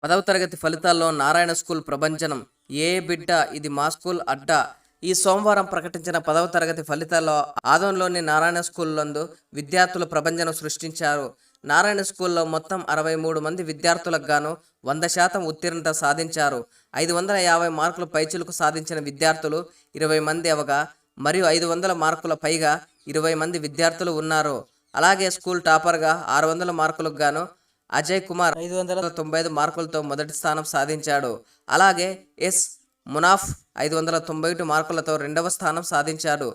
10వ తరగతి ఫలితాల్లో నారాయణ స్కూల్ ప్రభంజనం. ఏ బిడ్డ ఇది మా స్కూల్ అడ్డా. ఈ సోమవారం ప్రకటించిన 10వ తరగతి ఫలితాల్లో ఆదోన్లోని నారాయణ స్కూల్ నందు విద్యార్థులు ప్రభంజనం సృష్టించారు. నారాయణ స్కూల్లో మొత్తం 63 మంది విద్యార్థులకు గాను 100% ఉత్తీర్ణత సాధించారు. 550 మార్కులు పైచిలుకు సాధించిన విద్యార్థులు 20 మంది అవగా మరియు 500 మార్కుల పైగా 20 మంది విద్యార్థులు ఉన్నారు. అలాగే స్కూల్ టాపర్గా 600 మార్కులకు గాను అజయ్ కుమార్ 595 మార్కులతో మొదటి స్థానం సాధించాడు. అలాగే ఎస్ మునాఫ్ 591 మార్కులతో రెండవ స్థానం సాధించాడు.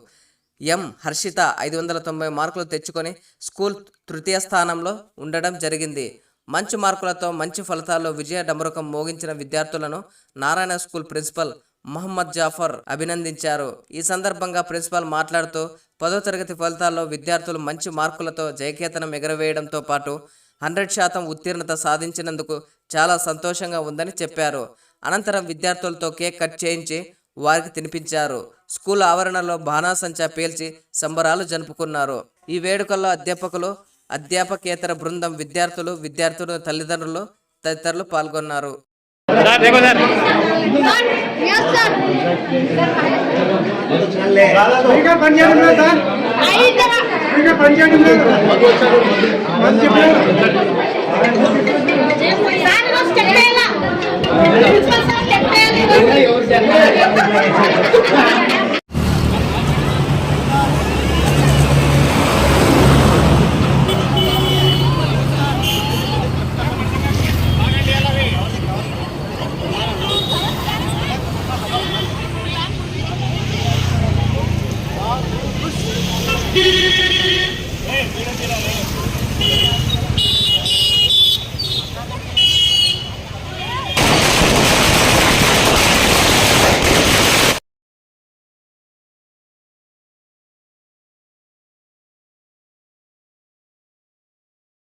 ఎం హర్షిత 590 మార్కులు తెచ్చుకొని స్కూల్ తృతీయ స్థానంలో ఉండడం జరిగింది. మంచి మార్కులతో మంచి ఫలితాల్లో విజయ డమరుకం మోగించిన విద్యార్థులను నారాయణ స్కూల్ ప్రిన్సిపల్ మహమ్మద్ జాఫర్ అభినందించారు. ఈ సందర్భంగా ప్రిన్సిపల్ మాట్లాడుతూ 10వ తరగతి ఫలితాల్లో విద్యార్థులు మంచి మార్కులతో జయకేతనం ఎగరవేయడంతో పాటు 100% ఉత్తీర్ణత సాధించినందుకు చాలా సంతోషంగా ఉందని చెప్పారు. అనంతరం విద్యార్థులతో కేక్ కట్ చేయించి వారికి తినిపించారు. స్కూల్ ఆవరణలో బాణాసంచా పేల్చి సంబరాలు జరుపుకున్నారు. ఈ వేడుకల్లో అధ్యాపకులు, అధ్యాపకేతర బృందం, విద్యార్థులు తల్లిదండ్రులు తదితరులు పాల్గొన్నారు. పంచాయతీ